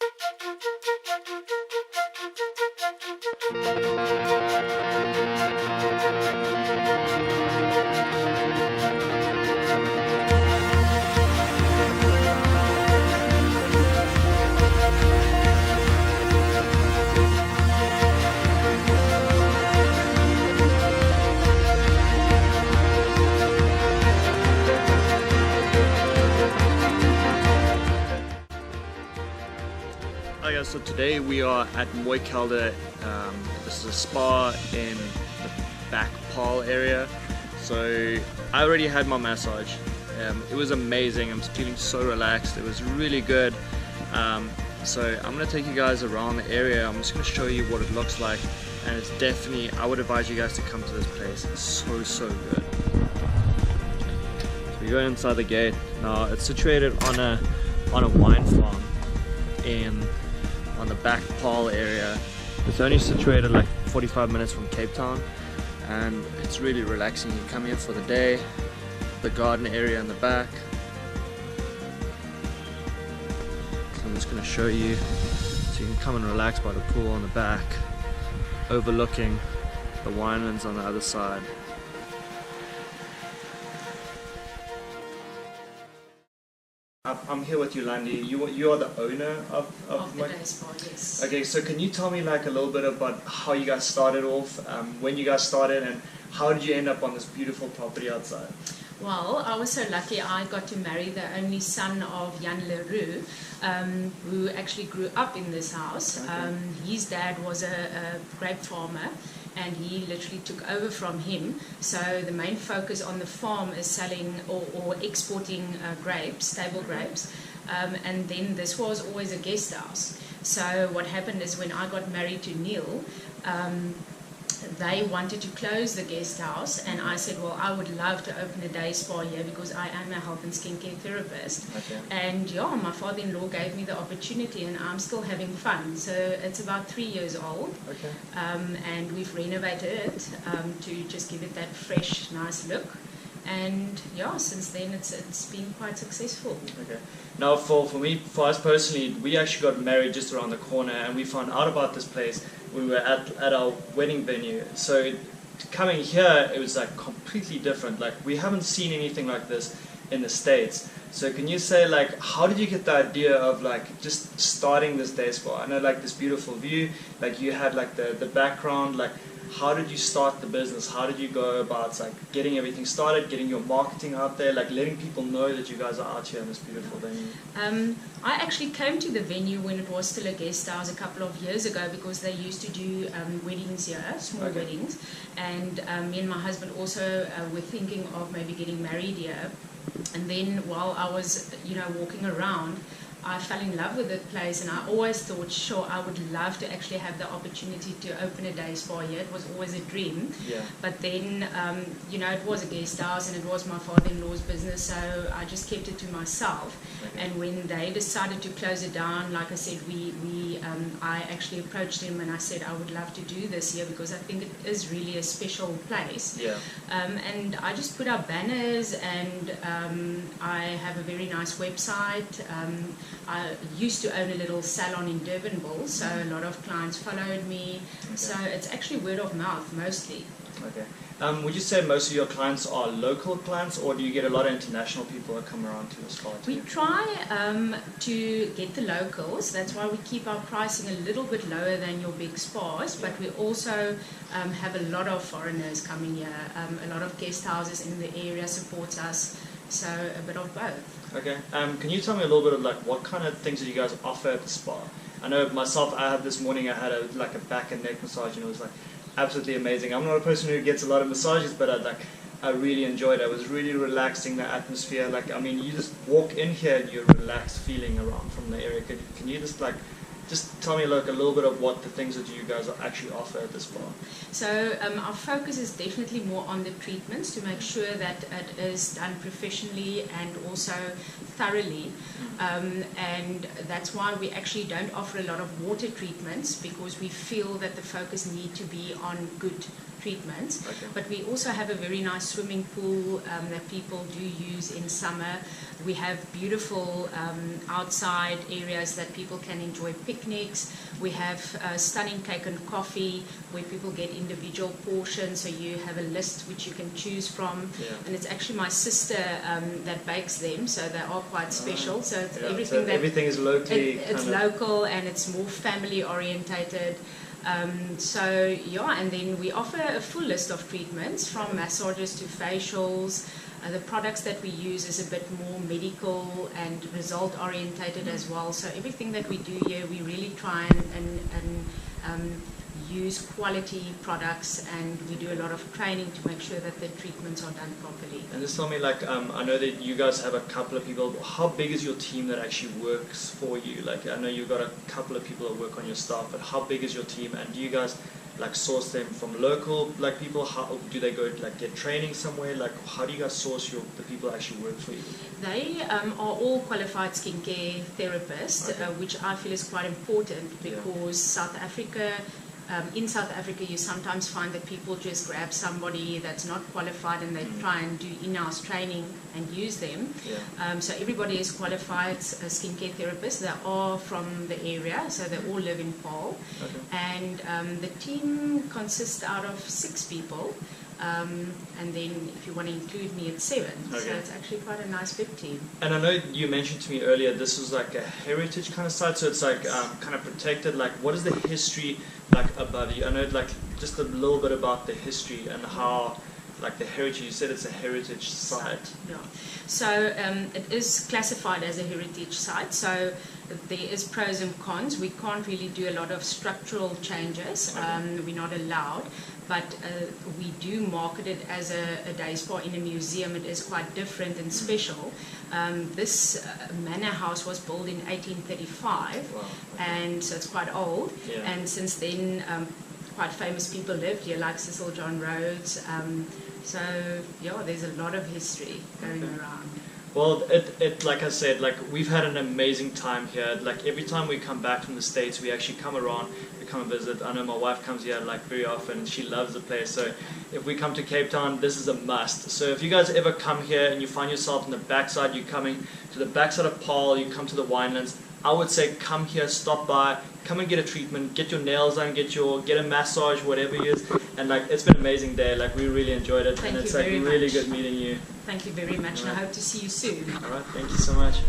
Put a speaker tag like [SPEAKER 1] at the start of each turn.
[SPEAKER 1] Hi guys, so today we are at MooiKelder. This is a spa in the back Paarl area. So I already had my massage. It was amazing. I'm feeling so relaxed. It was really good. So I'm going to take you guys around the area. I'm just going to show you what it looks like, and it's definitely, I would advise you guys to come to this place. It's so good. So you go inside the gate. Now it's situated on a wine farm on the back Paarl area. It's only situated like 45 minutes from Cape Town, and it's really relaxing. You come here for the day. The garden area in the back. So I'm just going to show you, so you can come and relax by the pool on the back, overlooking the winelands on the other side. I'm here with Yolandi. You are the owner of
[SPEAKER 2] the Day Spa, yes.
[SPEAKER 1] Okay, so can you tell me like a little bit about how you guys started off, when you guys started, and how did you end up on this beautiful property outside?
[SPEAKER 2] Well, I was so lucky I got to marry the only son of Jan Leroux, who actually grew up in this house.
[SPEAKER 1] Okay.
[SPEAKER 2] His dad was a grape farmer, and he literally took over from him. So the main focus on the farm is selling or exporting grapes, stable grapes. And then this was always a guest house. So what happened is when I got married to Neil, they wanted to close the guest house, and I said, well, I would love to open a day spa here because I am a health and skincare therapist.
[SPEAKER 1] Okay.
[SPEAKER 2] And yeah, my father-in-law gave me the opportunity, and I'm still having fun. So it's about 3 years old.
[SPEAKER 1] Okay.
[SPEAKER 2] And we've renovated it to just give it that fresh, nice look. And yeah, since then it's been quite successful.
[SPEAKER 1] Okay. Now for us personally, we actually got married just around the corner, and we found out about this place. We were at our wedding venue. So coming here, it was like completely different. Like we haven't seen anything like this in the States. So can you say like, how did you get the idea of like just starting this day spa? I know like this beautiful view, like you had like the background, like how did you start the business? How did you go about like getting everything started, getting your marketing out there, like letting people know that you guys are out here in this beautiful venue?
[SPEAKER 2] I actually came to the venue when it was still a guest house a couple of years ago, because they used to do weddings here, small
[SPEAKER 1] Okay.
[SPEAKER 2] weddings, and me and my husband also were thinking of maybe getting married here. And then while I was, walking around, I fell in love with the place, and I always thought, sure, I would love to actually have the opportunity to open a day spa here. It was always a dream.
[SPEAKER 1] Yeah.
[SPEAKER 2] But then, it was a guest house, and it was my father-in-law's business, so I just kept it to myself.
[SPEAKER 1] Okay.
[SPEAKER 2] And when they decided to close it down, like I said, I actually approached them and I said I would love to do this here because I think it is really a special place.
[SPEAKER 1] Yeah.
[SPEAKER 2] And I just put up banners, and I have a very nice website. I used to own a little salon in Durbanville, so a lot of clients followed me.
[SPEAKER 1] Okay.
[SPEAKER 2] So it's actually word of mouth mostly.
[SPEAKER 1] Okay. Would you say most of your clients are local clients, or do you get a lot of international people that come around to the spa too?
[SPEAKER 2] We try to get the locals. That's why we keep our pricing a little bit lower than your big spas, but we also have a lot of foreigners coming here. A lot of guest houses in the area support us, so a bit of both.
[SPEAKER 1] Okay. Can you tell me a little bit of like what kind of things that you guys offer at the spa? I know myself, I had this morning, I had a back and neck massage, and it was like absolutely amazing. I'm not a person who gets a lot of massages, but I really enjoyed it. It was really relaxing, the atmosphere. Like, I mean, you just walk in here and you're relaxed feeling around from the area. Can you just tell me like a little bit of what the things that you guys actually offer at the spa?
[SPEAKER 2] So our focus is definitely more on the treatments to make sure that it is done professionally and also thoroughly, and that's why we actually don't offer a lot of water treatments, because we feel that the focus need to be on good treatments.
[SPEAKER 1] Okay.
[SPEAKER 2] But we also have a very nice swimming pool that people do use in summer. We have beautiful outside areas that people can enjoy picnics. We have stunning cake and coffee where people get individual portions, so you have a list which you can choose from.
[SPEAKER 1] Yeah.
[SPEAKER 2] And it's actually my sister that bakes them, so they are quite special. So it's
[SPEAKER 1] Yeah,
[SPEAKER 2] everything
[SPEAKER 1] so everything is locally.
[SPEAKER 2] it's local, and it's more family orientated. So yeah, and then we offer a full list of treatments, from massages to facials. The products that we use is a bit more medical and result orientated as well. So everything that we do here, we really try and use quality products, and we do a lot of training to make sure that the treatments are done properly.
[SPEAKER 1] And just tell me, like, I know that you guys have a couple of people. How big is your team that actually works for you? Like, I know you've got a couple of people that work on your staff, but how big is your team? And do you guys like source them from local like people? How do they go like get training somewhere? Like, how do you guys source the people that actually work for you?
[SPEAKER 2] They are all qualified skincare therapists,
[SPEAKER 1] Okay.
[SPEAKER 2] which I feel is quite important, because South Africa. In South Africa, you sometimes find that people just grab somebody that's not qualified and they try and do in-house training and use them.
[SPEAKER 1] Yeah.
[SPEAKER 2] So everybody is qualified skincare therapists. They are from the area, so they all live in Paarl.
[SPEAKER 1] Okay.
[SPEAKER 2] And the team consists out of 6 people. And then if you want to include me, it's 7.
[SPEAKER 1] Okay.
[SPEAKER 2] So it's actually quite a nice big team.
[SPEAKER 1] And I know you mentioned to me earlier this was like a heritage kind of site, so it's like kind of protected. Like, what is the history like above you? I know like just a little bit about the history and how like the heritage. You said it's a heritage site.
[SPEAKER 2] Yeah. So it is classified as a heritage site. So there is pros and cons. We can't really do a lot of structural changes.
[SPEAKER 1] Okay.
[SPEAKER 2] We're not allowed. But we do market it as a day spa in a museum. It is quite different and special. This manor house was built in 1835,
[SPEAKER 1] Wow.
[SPEAKER 2] and so it's quite old.
[SPEAKER 1] Yeah.
[SPEAKER 2] And since then, quite famous people lived here, like Cecil John Rhodes. So yeah, there's a lot of history going around.
[SPEAKER 1] Well, it like I said, like we've had an amazing time here. Like every time we come back from the States, we actually come around, we come and visit. I know my wife comes here like very often. She loves the place. So if we come to Cape Town, this is a must. So if you guys ever come here and you find yourself in the backside, you're coming to the backside of Paarl, you come to the winelands, I would say come here, stop by, come and get a treatment, get your nails done, get a massage, whatever it is. And like it's been an amazing day. Like we really enjoyed it.
[SPEAKER 2] Thank
[SPEAKER 1] and it's
[SPEAKER 2] you
[SPEAKER 1] like
[SPEAKER 2] very
[SPEAKER 1] really
[SPEAKER 2] much.
[SPEAKER 1] good meeting you.
[SPEAKER 2] Thank you very much, and I hope to see you soon.
[SPEAKER 1] All right, thank you so much.